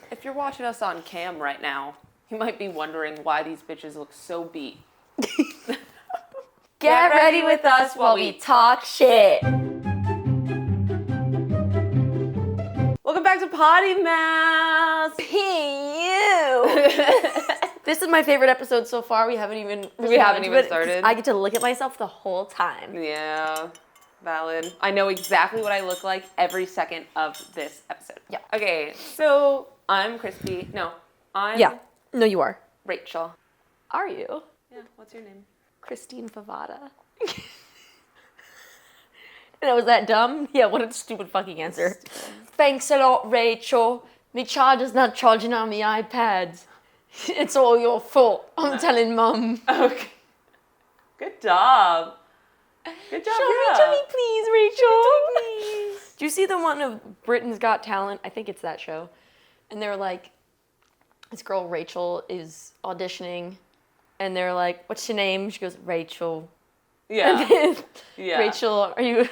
If you're watching us on cam right now, you might be wondering why these bitches look so beat. Get ready with us while we talk shit. Welcome back to Poddy Mouths. You. This is my favorite episode so far. We haven't even started. I get to look at myself the whole time. Yeah, valid. I know exactly what I look like every second of this episode. Yeah. Okay, so I'm Crispy. No, No, you are. Rachel. Are you? Yeah, what's your name? Christine Favada. And was that dumb? Yeah, what a stupid fucking answer. Thanks a lot, Rachel. Me charger's not charging on me iPads. It's all your fault. I'm telling Mum. Okay. Good job. Good job. Show me, please, Rachel. Please. Do you see the one of Britain's Got Talent? I think it's that show. And they're like, this girl Rachel is auditioning, and they're like, "What's your name?" She goes, "Rachel." Yeah. And then, Yeah. Rachel, are you?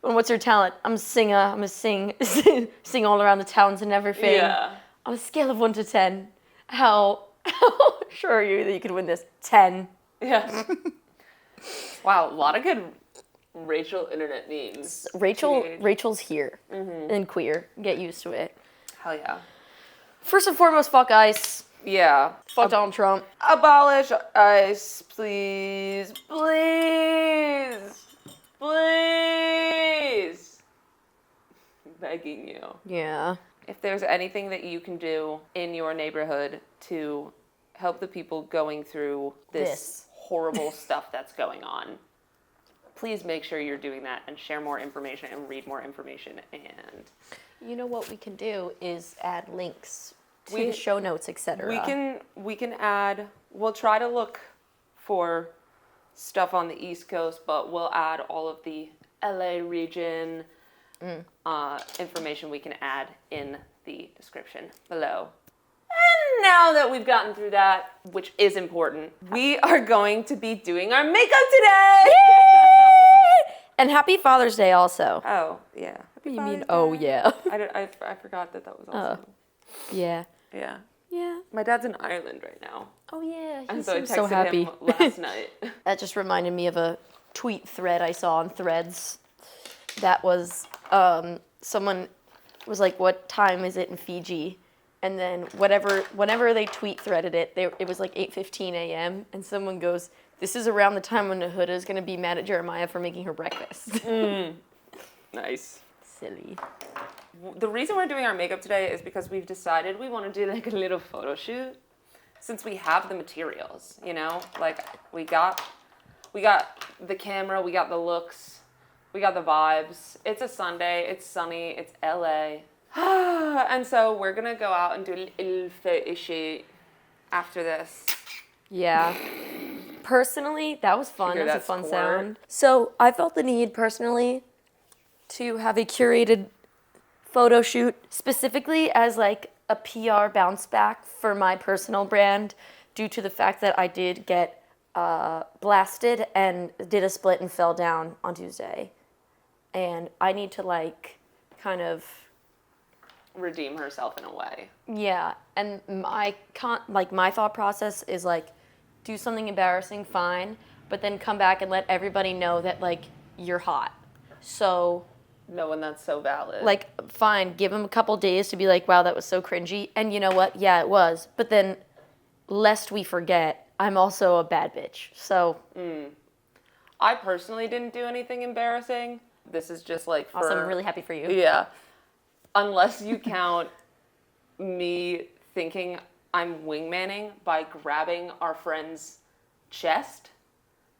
What's your talent? I'm a singer. I'm gonna sing all around the towns and everything. Yeah. On a scale of 1 to 10, how sure are you that you could win this? 10. Yeah. Wow, a lot of good Rachel internet memes. Rachel's here and queer. Get used to it. Hell yeah. First and foremost, fuck ICE. Yeah. Fuck Donald Trump. Abolish ICE, please. Please. Please. Begging you. Yeah. If there's anything that you can do in your neighborhood to help the people going through this horrible stuff that's going on, please make sure you're doing that and share more information and read more information. And you know what we can do is add links to show notes, etc. we can add, we'll try to look for stuff on the East Coast, but we'll add all of the LA region information we can add in the description below. And now that we've gotten through that, which is important, we are going to be doing our makeup today! And happy Father's Day also. Oh, yeah. Happy You Father's mean, oh Day. yeah. I forgot that was also. Yeah. Yeah. Yeah. My dad's in Ireland right now. Oh yeah. And so I seems texted happy. him last night. That just reminded me of a tweet thread I saw on Threads. That was someone was like, "What time is it in Fiji?" And then whenever they tweet threaded it, it was like 8:15 a.m. And someone goes, "This is around the time when Nahuda is gonna be mad at Jeremiah for making her breakfast." Nice. Silly. The reason we're doing our makeup today is because we've decided we want to do like a little photo shoot since we have the materials, you know? Like we got the camera, we got the looks, we got the vibes. It's a Sunday, it's sunny, it's LA. And so we're going to go out and do a little photo shoot after this. Yeah. Personally, that was fun. Hear That was a that fun score? sound. So I felt the need personally to have a curated photo shoot specifically as like a PR bounce back for my personal brand due to the fact that I did get blasted and did a split and fell down on Tuesday. And I need to like kind of Redeem herself in a way. yeah, and my thought process is like do something embarrassing, fine, but then come back and let everybody know that like you're hot. So No, and that's so valid. like, fine, give them a couple days to be like, wow, that was so cringy. And you know what? Yeah, it was. But then, lest we forget, I'm also a bad bitch. So. I personally didn't do anything embarrassing. This is just like for... Awesome, I'm really happy for you. Yeah. Unless you count me thinking I'm wingmanning by grabbing our friend's chest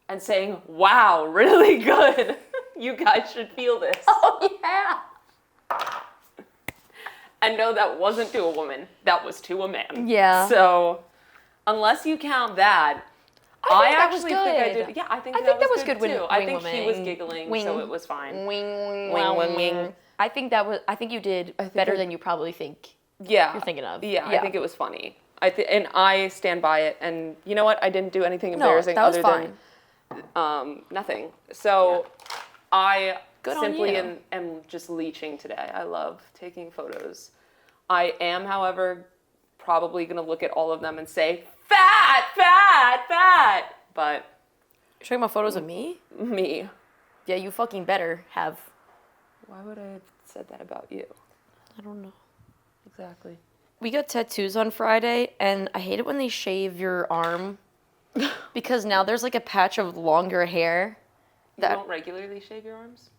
and saying, "Wow, really good. You guys should feel this." Oh, yeah. And no, that wasn't to a woman. That was to a man. Yeah. So, unless you count that, I actually think I did. Yeah, I think that was good too. I think he was giggling, so it was fine. Wing. I think you did better than you probably think. Yeah. You're thinking of. Yeah, I think it was funny. And I stand by it. And you know what? I didn't do anything embarrassing that was other than nothing. So I Good on simply you. am just leeching today. I love taking photos. I am, however, probably going to look at all of them and say, fat, fat, fat. But You're talking about photos of me? me. Yeah, you fucking better have. Why would I have said that about you? I don't know. Exactly. We got tattoos on Friday, and I hate it when they shave your arm because now there's like a patch of longer hair. You don't regularly shave your arms?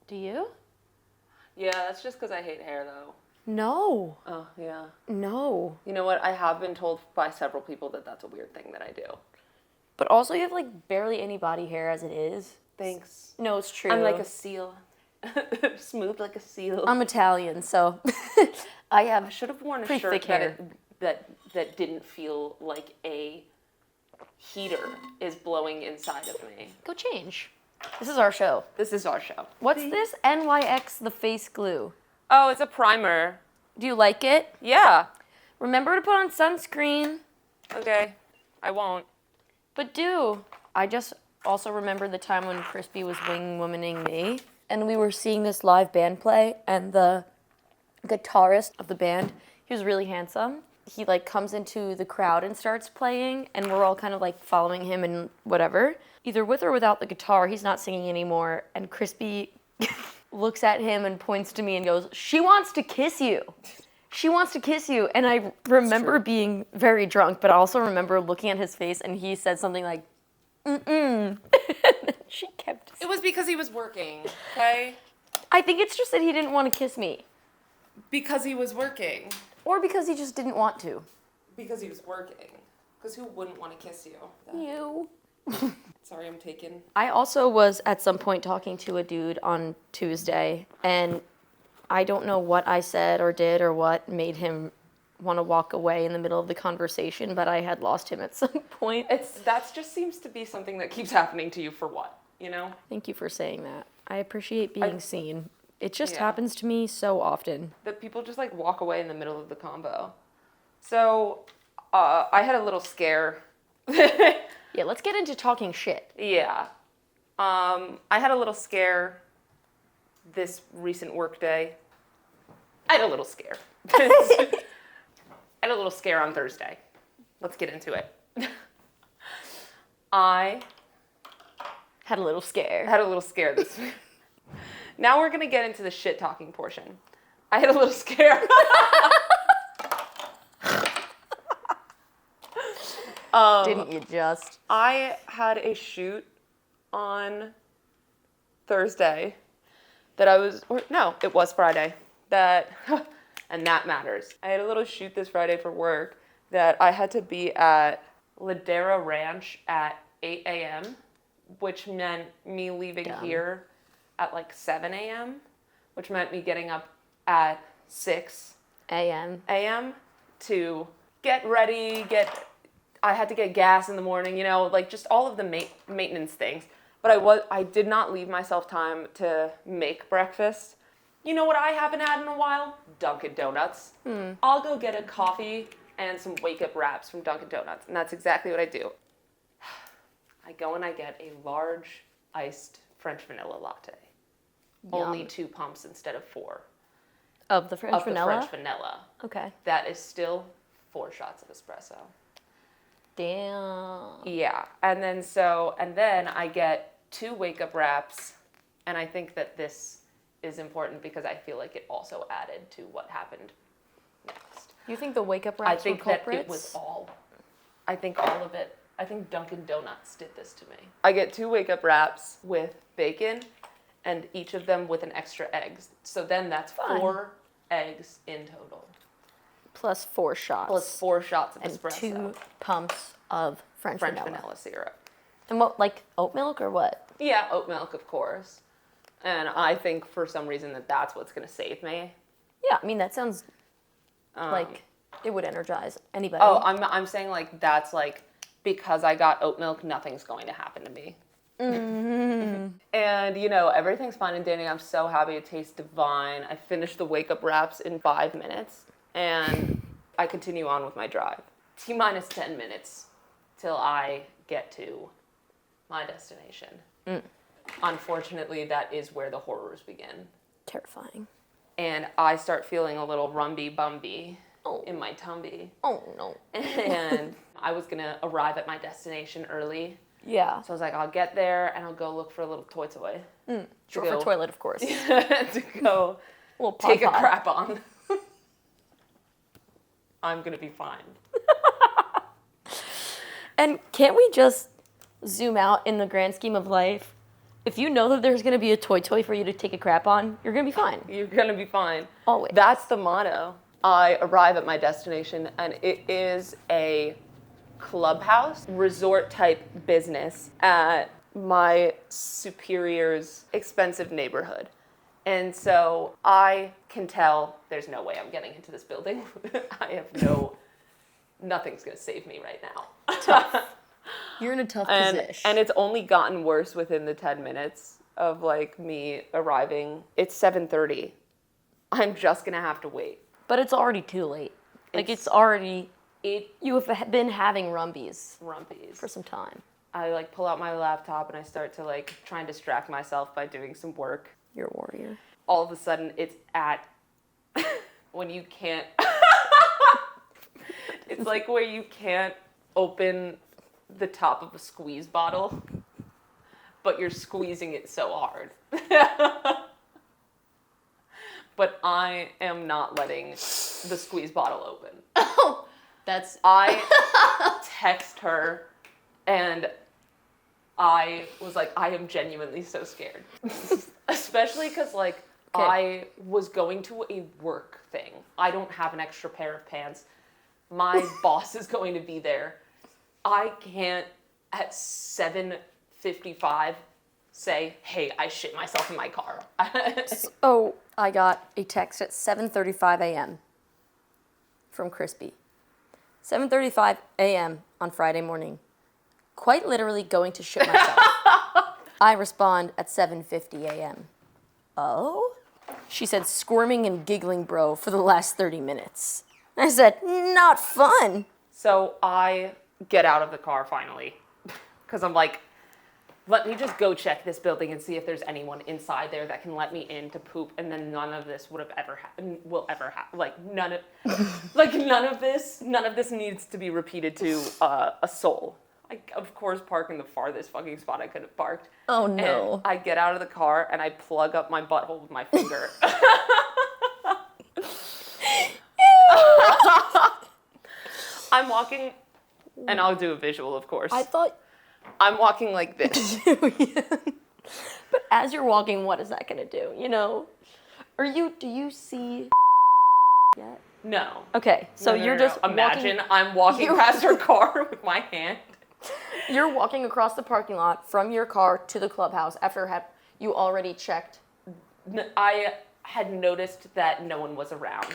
Do you? Yeah, that's just because I hate hair, though. No. Oh, yeah. No. You know what? I have been told by several people that that's a weird thing that I do. But also, you have like barely any body hair as it is. Thanks. No, it's true. I'm like a seal. Smooth like a seal. I'm Italian, so I should have worn a pretty shirt thick hair. that didn't feel like a heater is blowing inside of me. Go change. This is our show. This is our show. What's this NYX the face glue? Oh, it's a primer. Do you like it? Yeah. Remember to put on sunscreen. Okay. I won't. But do. I just also remember the time when Crispy was wing-womaning me, and we were seeing this live band play, and the guitarist of the band, he was really handsome. He like comes into the crowd and starts playing, and we're all kind of like following him and whatever. Either with or without the guitar, he's not singing anymore, and Crispy looks at him and points to me and goes, "She wants to kiss you. She wants to kiss you." And I remember being very drunk, but I also remember looking at his face, and he said something like, "Mm-mm." She kept. It was because he was working, okay? I think it's just that he didn't want to kiss me. Because he was working. Or because he just didn't want to. Because he was working. Because who wouldn't want to kiss you? You. Sorry, I'm taken. I also was at some point talking to a dude on Tuesday, and I don't know what I said or did or what made him want to walk away in the middle of the conversation, but I had lost him at some point. That just seems to be something that keeps happening to you for what, you know? Thank you for saying that. I appreciate being seen. It just Yeah. happens to me so often. That people just like walk away in the middle of the combo. So, I had a little scare. Yeah, let's get into talking shit. Yeah. I had a little scare this recent work day. I had a little scare. I had a little scare on Thursday. Let's get into it. I Had a little scare. had a little scare this week. Now we're going to get into the shit talking portion. I had a little scare. Didn't you just? I had a shoot on Thursday that it was Friday. And that matters. I had a little shoot this Friday for work that I had to be at Ladera Ranch at 8 a.m., which meant me leaving here at like 7 a.m., which meant me getting up at 6 a.m. to get ready, I had to get gas in the morning, you know, like just all of the maintenance things. But I did not leave myself time to make breakfast. You know what I haven't had in a while? Dunkin' Donuts. I'll go get a coffee and some wake-up wraps from Dunkin' Donuts, and that's exactly what I do. I go and I get a large iced French vanilla latte. Yum. Only 2 pumps instead of 4. Of the French vanilla? The French vanilla. Okay. That is still 4 shots of espresso. Damn. Yeah, and then I get 2 wake-up wraps, and I think that this is important because I feel like it also added to what happened next. You think the wake-up wraps were culprits? That it was all. I think all of it. I think Dunkin' Donuts did this to me. I get 2 wake-up wraps with bacon, and each of them with an extra egg. So then that's Fun. 4 eggs in total. Plus 4 shots. Plus 4 shots of and espresso. 2 pumps of French vanilla syrup. And what, like oat milk or what? Yeah, oat milk, of course. And I think for some reason that's what's going to save me. Yeah, I mean, that sounds like it would energize anybody. Oh, I'm saying like that's like because I got oat milk, nothing's going to happen to me. Mm-hmm. And you know, everything's fine and dandy. I'm so happy. It tastes divine. I finished the wake-up wraps in 5 minutes, and I continue on with my drive. T-minus 10 minutes till I get to my destination. Unfortunately, that is where the horrors begin. Terrifying. and I start feeling a little rumby-bumby in my tumby. Oh, no. And I was going to arrive at my destination early. Yeah. So I was like, I'll get there and I'll go look for a little toy. Short for toilet, of course. To go take a crap on. I'm going to be fine. And can't we just zoom out in the grand scheme of life? If you know that there's going to be a toy for you to take a crap on, you're going to be fine. You're going to be fine. Always. That's the motto. I arrive at my destination, and it is a clubhouse, resort-type business at my superior's expensive neighborhood. And so I can tell there's no way I'm getting into this building. I have nothing's going to save me right now. Tough. You're in a tough position. And it's only gotten worse within the 10 minutes of like me arriving. It's 7:30. I'm just going to have to wait. But it's already too late. You have been having rumbies for some time. I like pull out my laptop and I start to like try and distract myself by doing some work. You're a warrior. All of a sudden it's at when you can't it's like where you can't open the top of a squeeze bottle, but you're squeezing it so hard. But I am not letting the squeeze bottle open. Oh, I text her and I was like, I am genuinely so scared. Especially because like I was going to a work thing. I don't have an extra pair of pants. My boss is going to be there. I can't at 7:55 say, hey, I shit myself in my car. So I got a text at 7:35 a.m. from Crispy. 7:35 a.m. on Friday morning. Quite literally going to shit myself. I respond at 7:50 a.m. Oh? She said, squirming and giggling, bro, for the last 30 minutes. I said, not fun. So I get out of the car finally, because I'm like, let me just go check this building and see if there's anyone inside there that can let me in to poop, and then none of this would have ever happened. Will ever happen. Like none of this needs to be repeated to a soul. I of course park in the farthest fucking spot I could have parked. Oh no! And I get out of the car and I plug up my butthole with my finger. I'm walking, and I'll do a visual, of course. I thought I'm walking like this. But as you're walking, what is that gonna do? You know? Do you see yet? No. Okay, so No, you're just imagine I'm walking past her car with my hand. You're walking across the parking lot from your car to the clubhouse after you already checked. I had noticed that no one was around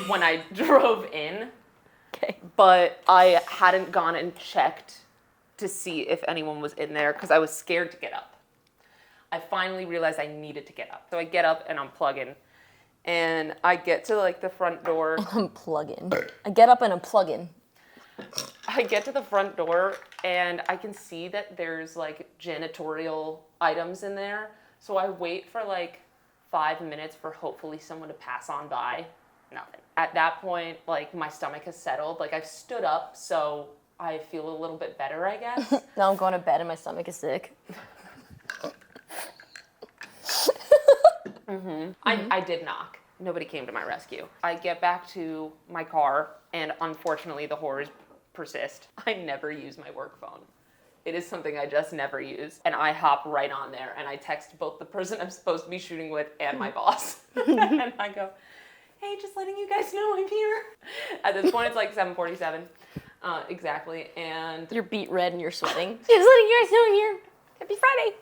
when I drove in. Okay. But I hadn't gone and checked to see if anyone was in there because I was scared to get up. I finally realized I needed to get up. So I get up and I'm plugging. And I get to like the front door. I'm plugging. I get up and I'm plugging. I get to the front door and I can see that there's like janitorial items in there. So I wait for like 5 minutes for hopefully someone to pass on by. Nothing. At that point, like my stomach has settled. Like I've stood up, so I feel a little bit better, I guess. Now I'm going to bed and my stomach is sick. I did knock. Nobody came to my rescue. I get back to my car, and unfortunately the horrors persist. I never use my work phone. It is something I just never use. And I hop right on there, and I text both the person I'm supposed to be shooting with and my boss. And I go, hey, just letting you guys know I'm here. At this point, it's like 7:47, exactly, and... You're beet red and you're sweating. Just letting you guys know I'm here. Happy Friday.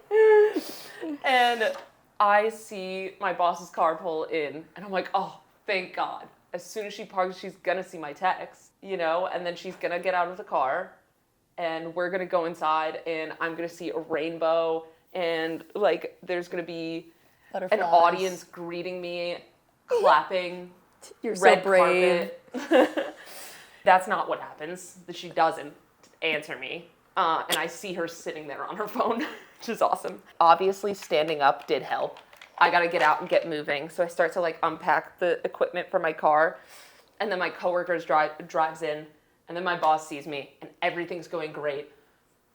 And I see my boss's car pull in, and I'm like, oh, thank God. As soon as she parks, she's gonna see my text, you know, and then she's gonna get out of the car, and we're gonna go inside, and I'm gonna see a rainbow, and, like, there's gonna be Butterflies. An audience greeting me, clapping, You're red so brave. carpet. That's not what happens. She doesn't answer me. And I see her sitting there on her phone, which is awesome. Obviously, standing up did help. I gotta get out and get moving. So I start to like unpack the equipment for my car, and then my coworkers drives in, and then my boss sees me, and everything's going great.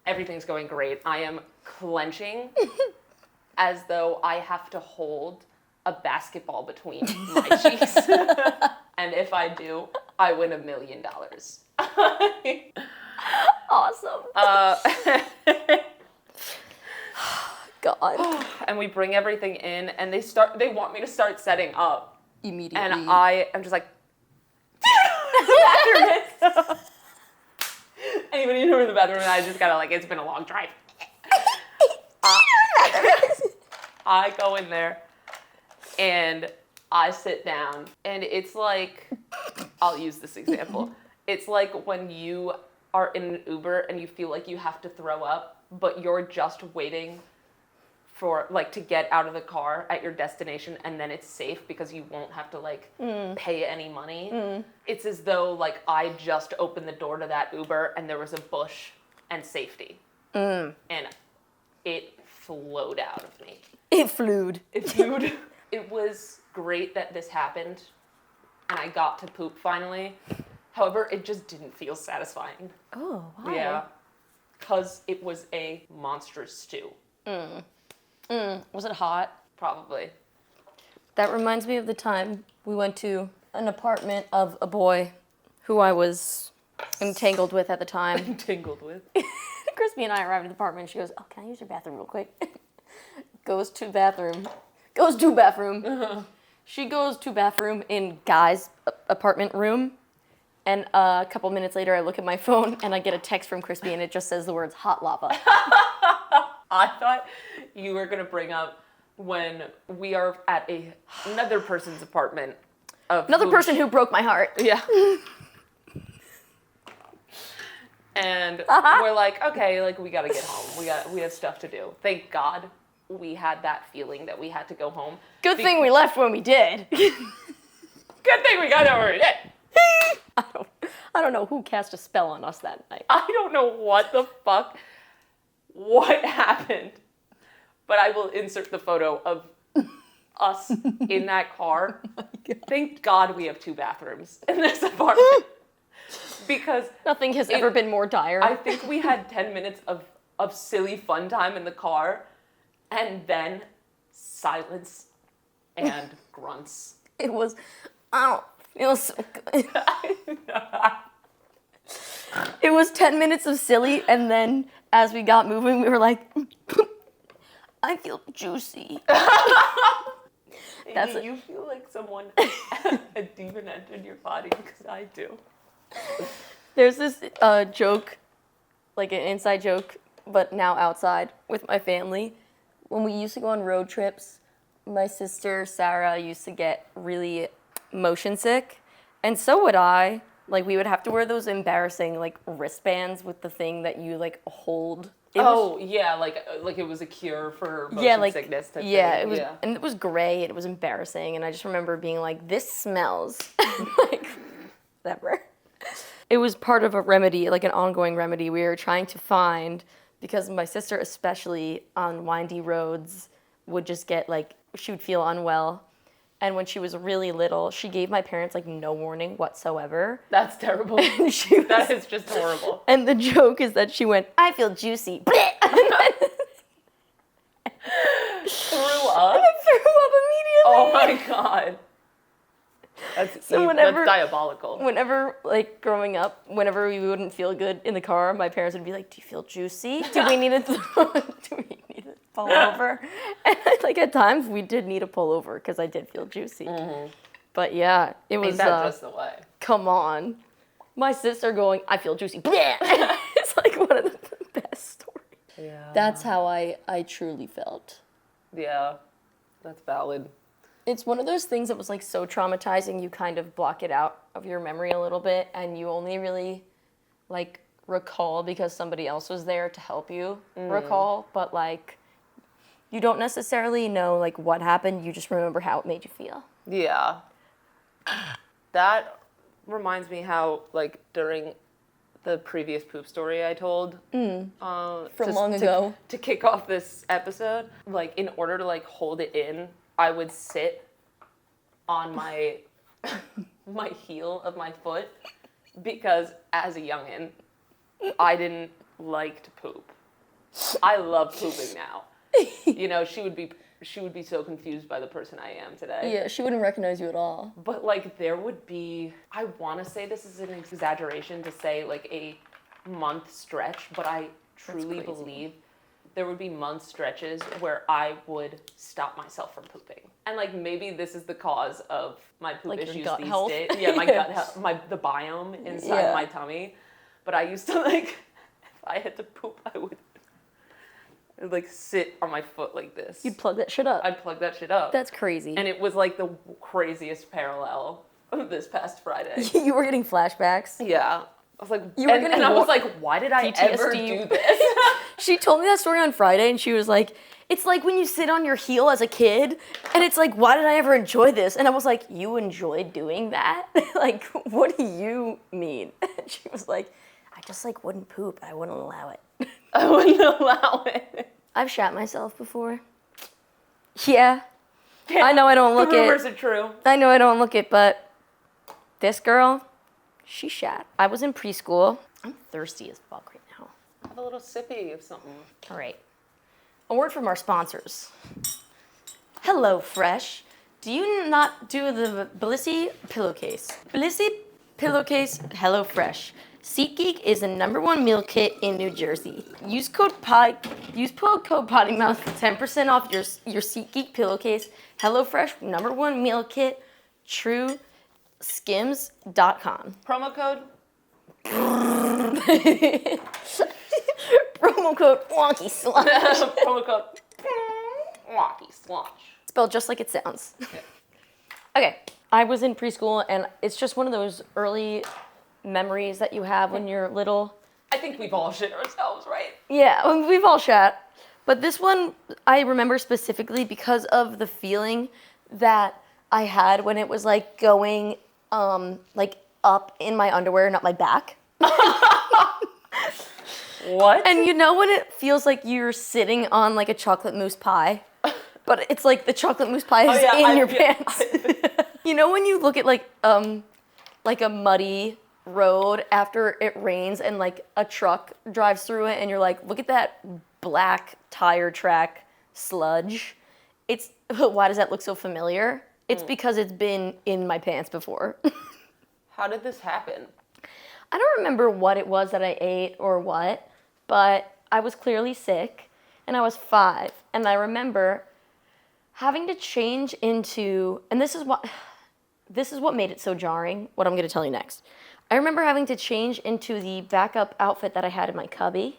Everything's going great. I am clenching as though I have to hold a basketball between my cheeks. And if I do, I win $1 million. Awesome. God. And we bring everything in, and they want me to start setting up. Immediately. And I am just like, anybody know where the bathroom is? I just gotta like, it's been a long drive. I go in there, and I sit down, and it's like, I'll use this example. It's like when you are in an Uber and you feel like you have to throw up, but you're just waiting for like to get out of the car at your destination, and then it's safe because you won't have to like pay any money. It's as though like I just opened the door to that Uber and there was a bush and safety. And it flowed out of me. It flewed. It flewed. It was great that this happened and I got to poop finally. However, it just didn't feel satisfying. Oh, wow. Yeah. Because it was a monstrous stew. Was it hot? Probably. That reminds me of the time we went to an apartment of a boy who I was entangled with at the time. Tingled with. Crispy and I arrived at the apartment and she goes, oh, can I use your bathroom real quick? Goes to bathroom. She goes to bathroom in guy's apartment room. And a couple minutes later, I look at my phone and I get a text from Crispy and it just says the words hot lava. I thought you were going to bring up when we are at another person's apartment. Another person who broke my heart. Yeah. And we're like, okay, like we got to get home. We have stuff to do. Thank God we had that feeling that we had to go home. Good thing we left when we did. Good thing we got over it. I don't know who cast a spell on us that night. I don't know what happened, but I will insert the photo of us in that car. Oh my God. Thank God we have 2 bathrooms in this apartment. Because nothing has ever been more dire. I think we had 10 minutes of silly fun time in the car, and then silence and grunts. It was, I don't feel so good. It was 10 minutes of silly, and then as we got moving, we were like, I feel juicy. You feel like someone, a demon entered your body, because I do. There's this joke, like an inside joke, but now outside with my family. When we used to go on road trips, my sister Sarah used to get really motion sick, and so would I. Like, we would have to wear those embarrassing, like, wristbands with the thing that you, like, hold. Yeah, like it was a cure for motion sickness type thing. It was, and it was gray, and it was embarrassing, and I just remember being like, this smells. Like, whatever. It was part of a remedy, like an ongoing remedy we were trying to find, because my sister, especially on windy roads, would just get, like, she would feel unwell. And when she was really little, she gave my parents, like, no warning whatsoever. That's terrible. That is just horrible. And the joke is that she went, I feel juicy. Threw up? And I threw up immediately. Oh my God. That's diabolical. Whenever, like, growing up, whenever we wouldn't feel good in the car, my parents would be like, do you feel juicy? Do we need to pull over? And, like, at times, we did need to pull over because I did feel juicy. Mm-hmm. But, yeah, it was, Ain't that just the way? Come on. My sister going, I feel juicy. It's, like, one of the best stories. Yeah. That's how I truly felt. Yeah, that's valid. It's one of those things that was, like, so traumatizing, you kind of block it out of your memory a little bit, and you only really, like, recall because somebody else was there to help you recall, but, like, you don't necessarily know, like, what happened, you just remember how it made you feel. Yeah. That reminds me how, like, during the previous poop story I told, From long ago. to kick off this episode, like, in order to, like, hold it in I would sit on my my heel of my foot because as a youngin, I didn't like to poop. I love pooping now. You know, she would be so confused by the person I am today. Yeah, she wouldn't recognize you at all. But like there would be, I want to say this is an exaggeration to say like a month stretch, but I truly believe there would be month stretches where I would stop myself from pooping. And like maybe this is the cause of my poop Like your issues gut these health? days. Yeah, my gut health, the biome inside my tummy. But I used to like, if I had to poop, I would like sit on my foot like this. You'd plug that shit up. I'd plug that shit up. That's crazy. And it was like the craziest parallel of this past Friday. You were getting flashbacks. Yeah. I was like, I was like, why did I ever do this? She told me that story on Friday, and she was like, it's like when you sit on your heel as a kid, and it's like, why did I ever enjoy this? And I was like, you enjoyed doing that? Like, what do you mean? And she was like, I just like wouldn't poop, but I wouldn't allow it. I wouldn't allow it. I've shat myself before. Yeah. I know I don't look it. The rumors are true. I know I don't look it, but this girl, she shat. I was in preschool. I'm thirsty as fuck right now. Have a little sippy of something. All right. A word from our sponsors. Hello Fresh. Do you not do the Blissy pillowcase? Blissy pillowcase Hello Fresh. SeatGeek is the #1 meal kit in New Jersey. Use code Poddy Mouths for 10% off your SeatGeek pillowcase. HelloFresh #1 meal kit. TrueSkims.com. Promo code? Promo code Wonky Slosh. Promo code Wonky Slosh. Spelled just like it sounds. Okay, I was in preschool, and it's just one of those early memories that you have when you're little. I think we've all shit ourselves, right? Yeah, we've all shat. But this one I remember specifically because of the feeling that I had when it was like going like up in my underwear, not my back. What? And you know when it feels like you're sitting on like a chocolate mousse pie, but it's like the chocolate mousse pie is in your pants. You know when you look at like a muddy road after it rains and like a truck drives through it and you're like, look at that black tire track sludge. It's why does that look so familiar? It's because it's been in my pants before. How did this happen? I don't remember what it was that I ate or what, but I was clearly sick and I was 5, and I remember having to change into, and this is what made it so jarring, what I'm going to tell you next. I remember having to change into the backup outfit that I had in my cubby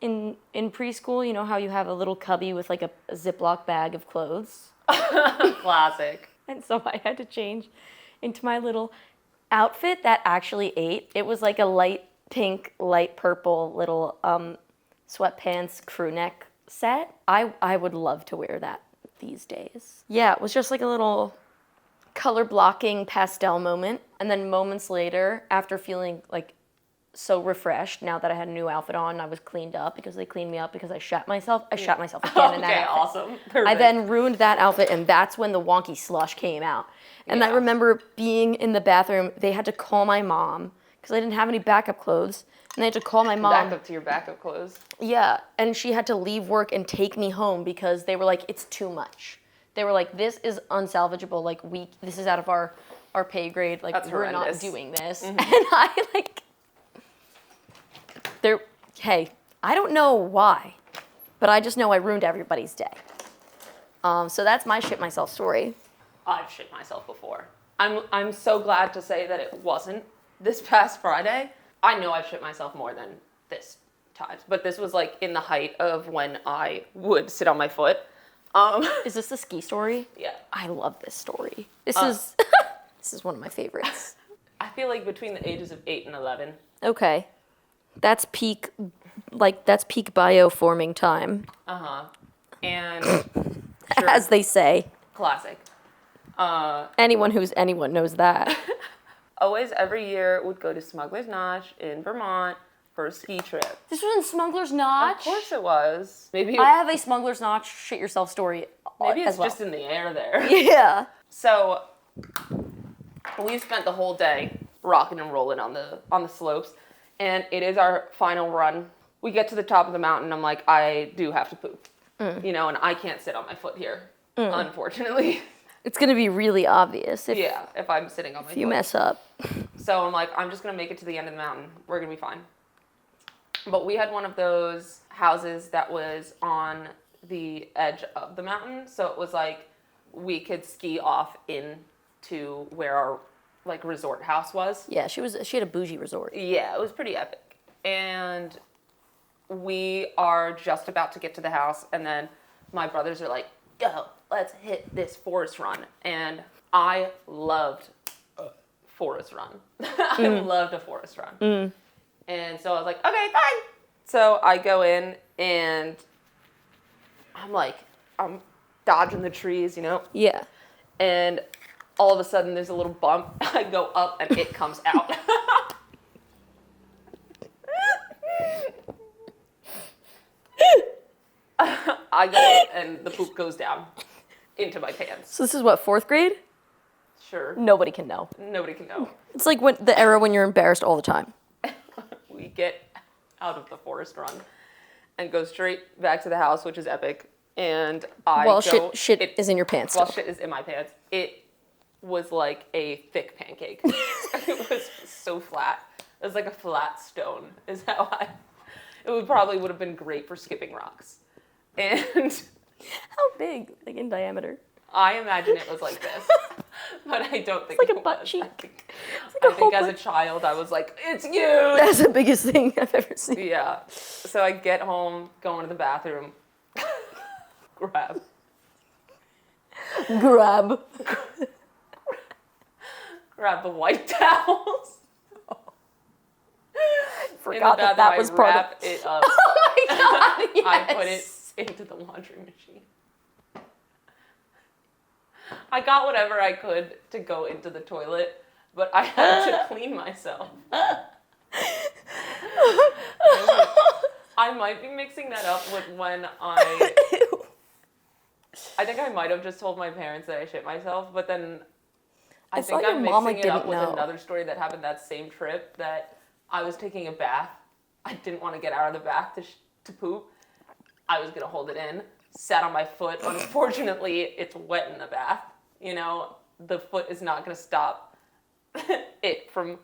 in preschool. You know how you have a little cubby with like a Ziploc bag of clothes? Classic. And so I had to change into my little outfit that actually ate. It was like a light pink, light purple little sweatpants crew neck set. I would love to wear that these days. Yeah, it was just like a little color blocking pastel moment. And then moments later, after feeling like so refreshed, now that I had a new outfit on, I was cleaned up because they cleaned me up because I shat myself. I shat myself again in that outfit. Awesome. Perfect. I then ruined that outfit, and that's when the wonky slush came out. And I remember being in the bathroom, they had to call my mom because I didn't have any backup clothes. And they had to call my mom. Back up to your backup clothes. Yeah, and she had to leave work and take me home because they were like, it's too much. They were like, this is unsalvageable. Like, this is out of our pay grade. Like, That's we're horrendous. not doing this. And I like, hey, I don't know why, but I just know I ruined everybody's day. So that's my shit myself story. I've shit myself before. I'm so glad to say that it wasn't this past Friday. I know I've shit myself more than this time, but this was like in the height of when I would sit on my foot. Is this the ski story? Yeah. I love this story. This is one of my favorites. I feel like between the ages of 8 and 11. Okay. That's peak bioforming time. And sure, As they say. classic. Anyone who's anyone knows that. Always every year would go to Smuggler's Notch in Vermont for a ski trip. This was in Smuggler's Notch? Of course it was. Maybe I have a Smuggler's Notch shit yourself story Maybe it's as well. just in the air there. Yeah. So we spent the whole day rocking and rolling on the slopes, and it is our final run. We get to the top of the mountain. I'm like, I do have to poop, you know, and I can't sit on my foot here, unfortunately. It's gonna be really obvious if if I'm sitting on my foot. you mess up. So I'm like, I'm just gonna make it to the end of the mountain. We're gonna be fine. But we had one of those houses that was on the edge of the mountain, so it was like we could ski off into where our like resort house was. Yeah, she had a bougie resort. Yeah, it was pretty epic. And we are just about to get to the house, and then my brothers are like, yo, let's hit this forest run. And I loved forest run. I loved a forest run. And so I was like, okay, fine. So I go in, and I'm dodging the trees, you know? Yeah. And all of a sudden there's a little bump. I go up and it comes out. I go up and the poop goes down into my pants. So this is what, 4th grade? Sure. Nobody can know. Nobody can know. It's like the era when you're embarrassed all the time. We get out of the forest run and go straight back to the house, which is epic. And shit is in your pants While still. shit is in my pants. It was like a thick pancake. It was so flat. It was like a flat stone is how it probably would have been great for skipping rocks. And How big? Like in diameter? I imagine it was like this, but I don't think It's like it a butt was. cheek. I think as a child I was like, it's huge. That's the biggest thing I've ever seen. Yeah. So I get home, go into the bathroom, grab the white towels. Forgot that was part of wrap it up. Oh my god, yes. I put it into the laundry machine. I got whatever I could to go into the toilet, but I had to clean myself. I might be mixing that up with when I think I might have just told my parents that I shit myself, but then I think I'm mixing it up with another story that happened that same trip, that I was taking a bath. I didn't want to get out of the bath to poop. I was going to hold it in. Sat on my foot. Unfortunately, it's wet in the bath. You know, the foot is not going to stop it from...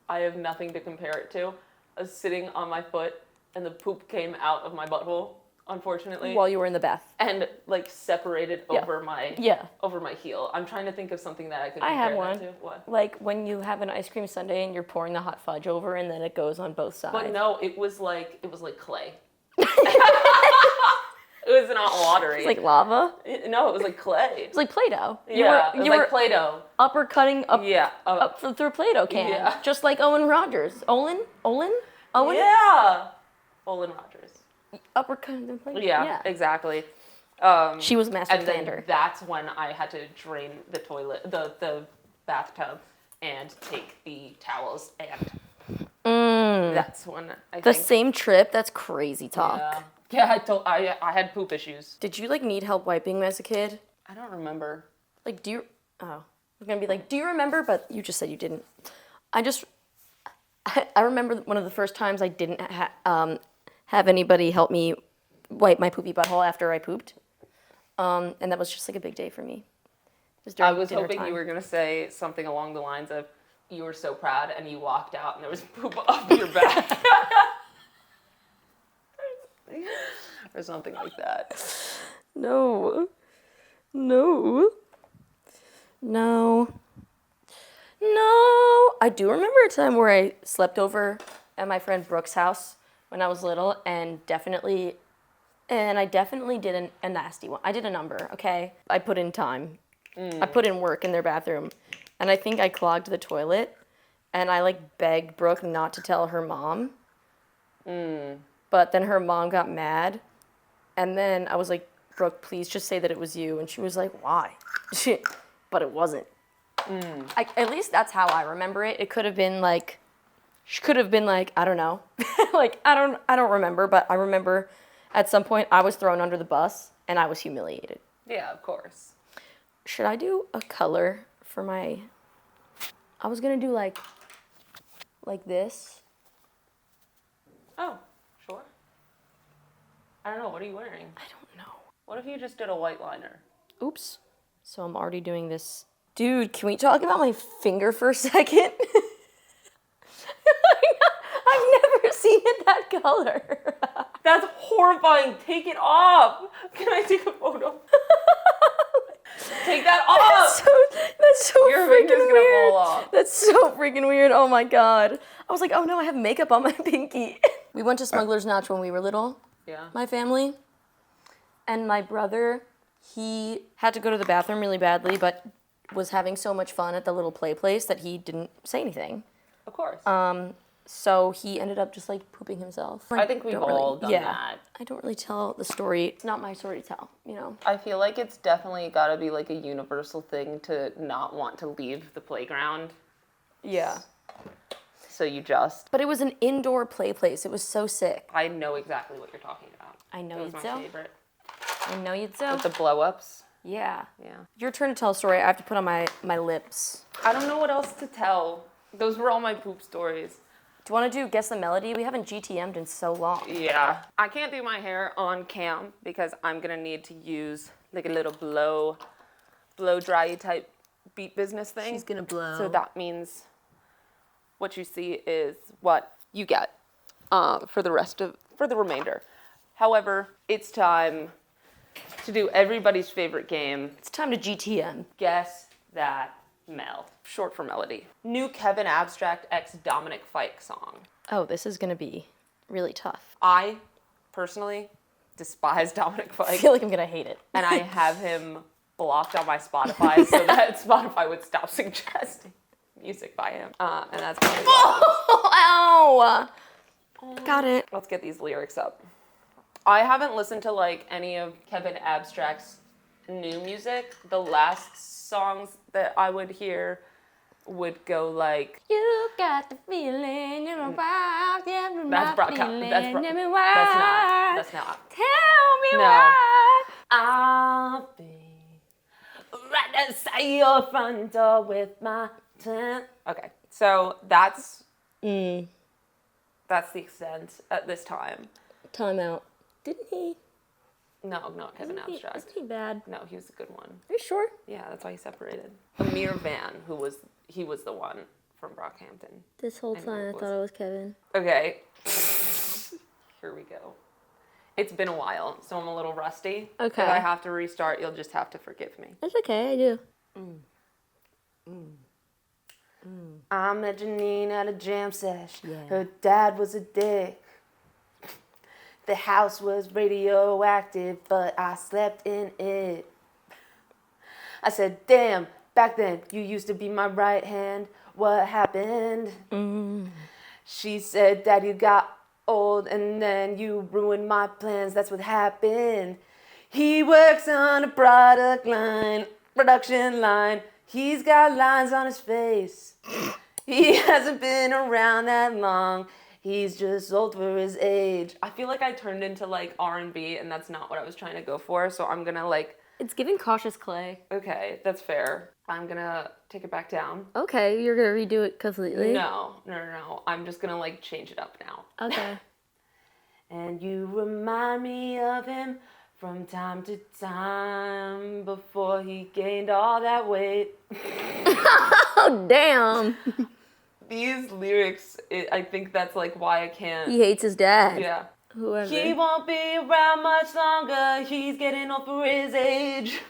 I have nothing to compare it to. I was sitting on my foot, and the poop came out of my butthole, unfortunately. While you were in the bath. And, like, separated over my heel. I'm trying to think of something that I could compare that to. What? Like when you have an ice cream sundae and you're pouring the hot fudge over and then it goes on both sides. But no, it was like clay. It was not watery. It's like lava? No, it was like clay. It was like Play-Doh. Yeah, it was like Play-Doh. Uppercutting up through a Play-Doh can. Yeah. Just like Owen Rogers. Owen? Yeah. Olin Rogers. Uppercutting the Play-Doh. Yeah, exactly. She was Master and Plander. then that's when I had to drain the toilet, the bathtub, and take the towels, and that's when I The think... same trip? That's crazy talk. Yeah, I had poop issues. Did you, like, need help wiping as a kid? I don't remember. Like, I was gonna be like, do you remember? But you just said you didn't. I remember one of the first times I didn't have anybody help me wipe my poopy butthole after I pooped. And that was just like a big day for me. I was hoping you were going to say something along the lines of, you were so proud and you walked out and there was poop up your back. Or something like that. No. I do remember a time where I slept over at my friend Brooke's house when I was little, and I definitely did a nasty one. I did a number, okay? I put in time. I put in work in their bathroom, and I think I clogged the toilet, and I like begged Brooke not to tell her mom. But then her mom got mad, and then I was like, Brooke, please just say that it was you. And she was like, why? But it wasn't. At least that's how I remember it. It could have been like, I don't know. Like, I don't remember, but I remember at some point I was thrown under the bus and I was humiliated. Yeah, of course. Should I do a color for my... I was gonna do like this. Oh, sure. I don't know, what are you wearing? I don't know. What if you just did a white liner? Oops. So I'm already doing this. Dude, can we talk about my finger for a second? I've never seen it that color. That's horrifying. Take it off. Can I take a photo? Take that off. That's so Your freaking finger's gonna weird. fall off. That's so freaking weird. Oh my god. I was like, oh no, I have makeup on my pinky. We went to Smuggler's Notch when we were little. Yeah. My family. And my brother, he had to go to the bathroom really badly, but was having so much fun at the little play place that he didn't say anything. Of course. So he ended up just like pooping himself. I think we've all done that. I don't really tell the story. It's not my story to tell, you know. I feel like it's definitely got to be like a universal thing to not want to leave the playground. Yeah. So you just... But it was an indoor play place. It was so sick. I know exactly what you're talking about. I know That was you'd my so. favorite. I know you'd so. With the blow-ups. Yeah. Yeah. Your turn to tell a story. I have to put on my lips. I don't know what else to tell. Those were all my poop stories. Do you want to do Guess the Melody? We haven't GTM'd in so long. Yeah. I can't do my hair on cam because I'm going to need to use like a little blow dry type beat business thing. She's gonna blow. So that means what you see is what you get for the remainder. However, it's time to do everybody's favorite game. It's time to GTM. Guess That Mel. Short for melody. New Kevin Abstract x Dominic Fike song. Oh, this is gonna be really tough. I personally despise Dominic I Fike. feel like I'm gonna hate it. And I have him blocked on my Spotify so that Spotify would stop suggesting music by him. And that's probably Ow! Got it. Let's get these lyrics up. I haven't listened to like any of Kevin Abstract's new music. The last songs that I would hear would go like, You got the feeling you're about that's broadcast. That's not. Tell me No. why. I'll be right outside your front door with my tent. Okay, so that's the extent at this time. Time out. Didn't he? No, not Kevin Abstract. Isn't he bad? No, he was a good one. Are you sure? Yeah, that's why he separated. Amir Van, he was the one from Brockhampton. This whole I know time it I was. thought it was Kevin. Okay. Here we go. It's been a while, so I'm a little rusty. Okay. If I have to restart, you'll just have to forgive me. That's okay, I do. I met Janine at a jam sesh. Yeah. Her dad was a dick. The house was radioactive, but I slept in it. I said, damn, back then you used to be my right hand. What happened? She said that you got old and then you ruined my plans. That's what happened. He works on a production line. He's got lines on his face. He hasn't been around that long. He's just old for his age. I feel like I turned into like R&B and that's not what I was trying to go for. So I'm gonna like, It's giving Cautious Clay. okay, that's fair. I'm gonna take it back down. Okay, you're gonna redo it completely? No. I'm just gonna like change it up now. Okay. And you remind me of him from time to time before he gained all that weight. Oh, damn. These lyrics, I think that's like why I can't. He hates his dad. Yeah. Whoever. He won't be around much longer. He's getting old for his age.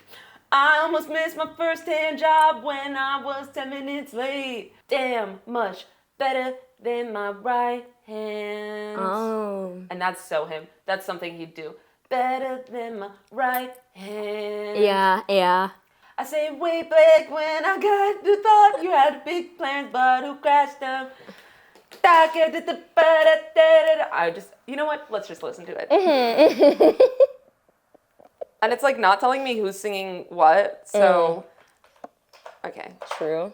I almost missed my first-hand job when I was 10 minutes late. Damn, much better than my right hand. Oh. And that's so him. That's something he'd do. Better than my right hand. Yeah. I say way back when I got the thought you had big plans, but who crashed them? I just, you know what? Let's just listen to it. And it's like not telling me who's singing what, so. Okay. True.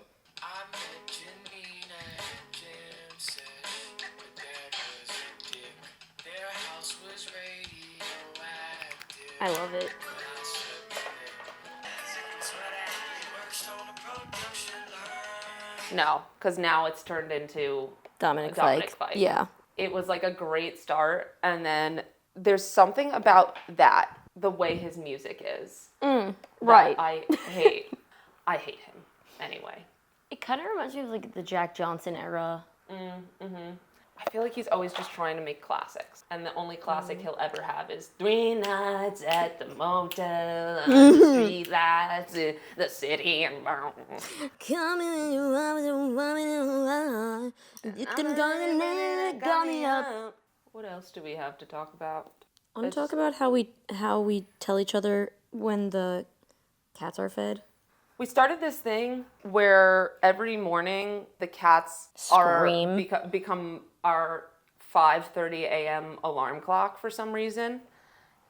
I love it. No, because now it's turned into Dominic a Dominic fight. Yeah. It was like a great start, and then there's something about that, the way his music is. Right. I hate. I hate him anyway. It kind of reminds me of like the Jack Johnson era. I feel like he's always just trying to make classics, and the only classic he'll ever have is 3 nights at the motel, under the street lights in the city. What else do we have to talk about? I want to talk about how we tell each other when the cats are fed. We started this thing where every morning the cats Scream. become our 5:30 a.m. alarm clock for some reason.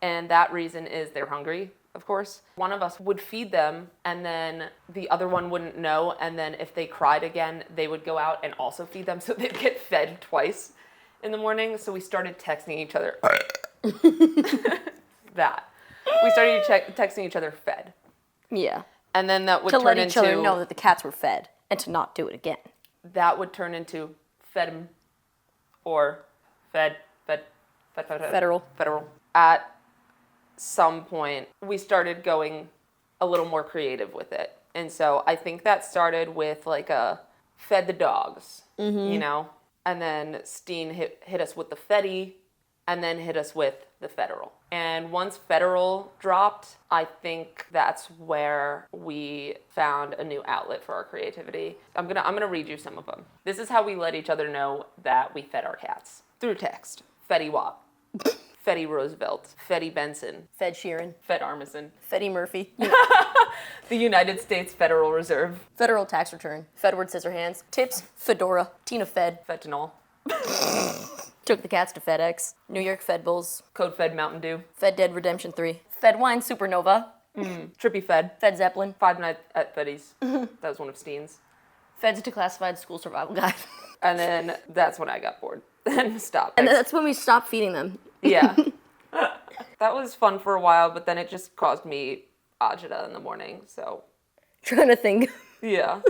And that reason is they're hungry, of course. One of us would feed them, and then the other one wouldn't know. And then if they cried again, they would go out and also feed them. So they'd get fed twice in the morning. So we started texting each other. That. We started texting each other fed. Yeah. And then that would To turn let into... each other know that the cats were fed and to not do it again. That would turn into fed 'em or fed. Federal. At some point, we started going a little more creative with it. And so I think that started with like a fed the dogs, you know? And then Steen hit us with the feddy, and then hit us with the federal. And once federal dropped, I think that's where we found a new outlet for our creativity. I'm gonna read you some of them. This is how we let each other know that we fed our cats. Through text. Fetty Wap. Fetty Roosevelt. Fetty Benson. Fed Sheeran. Fed Armisen. Fetty Murphy. The United States Federal Reserve. Federal tax return. Fedward Scissorhands. Tips. Fedora. Tina Fed. Fentanyl. Took the cats to FedEx. New York Fed Bulls. Code Fed Mountain Dew. Fed Dead Redemption 3. Fed Wine Supernova. Trippy Fed. Fed Zeppelin. 5 Nights at Freddy's. That was one of Steen's. Feds Declassified School Survival Guide. And then that's when I got bored and stopped. And that's when we stopped feeding them. Yeah. That was fun for a while, but then it just caused me agita in the morning, so. Trying to think. Yeah.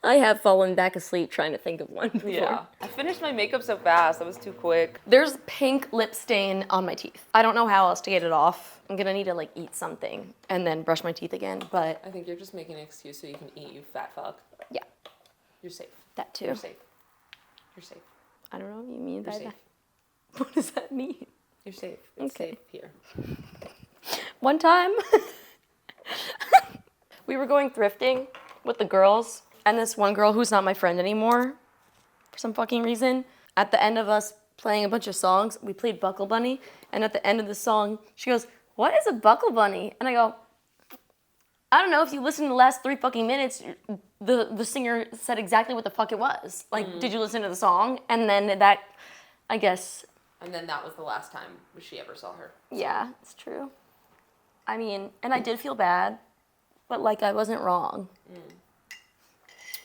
I have fallen back asleep trying to think of one before. Yeah. I finished my makeup so fast. That was too quick. There's pink lip stain on my teeth. I don't know how else to get it off. I'm gonna need to like eat something and then brush my teeth again, but I think you're just making an excuse so you can eat, you fat fuck. yeah, You're safe. that too. You're safe. You're safe. I don't know what you mean by You're that. safe. What does that mean? You're safe. It's Okay. safe here. One time, we were going thrifting with the girls, and this one girl who's not my friend anymore, for some fucking reason, at the end of us playing a bunch of songs, we played Buckle Bunny, and at the end of the song, she goes, "What is a Buckle Bunny?" And I go, "I don't know, if you listen to the last 3 fucking minutes, the singer said exactly what the fuck it was. Like, did you listen to the song?" And then that, I guess... And then that was the last time she ever saw her. Yeah, it's true. I mean, and I did feel bad, but like I wasn't wrong.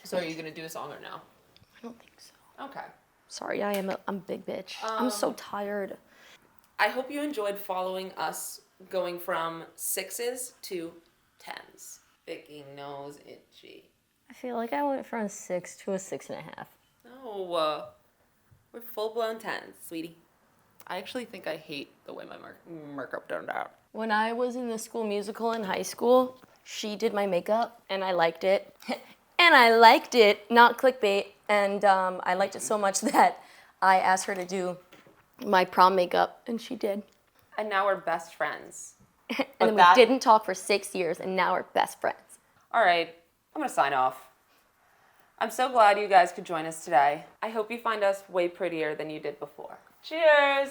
So are you going to do a song or no? I don't think so. Okay. Sorry, I'm a big bitch. I'm so tired. I hope you enjoyed following us going from 6s to 10s. Picking nose itchy. I feel like I went from a 6 to a 6.5. No, we're full-blown 10s, sweetie. I actually think I hate the way my makeup turned out. When I was in the school musical in high school, she did my makeup, and I liked it. And I liked it, not clickbait, and I liked it so much that I asked her to do my prom makeup, and she did. And now we're best friends. And then we didn't talk for 6 years, and now we're best friends. All right, I'm going to sign off. I'm so glad you guys could join us today. I hope you find us way prettier than you did before. Cheers!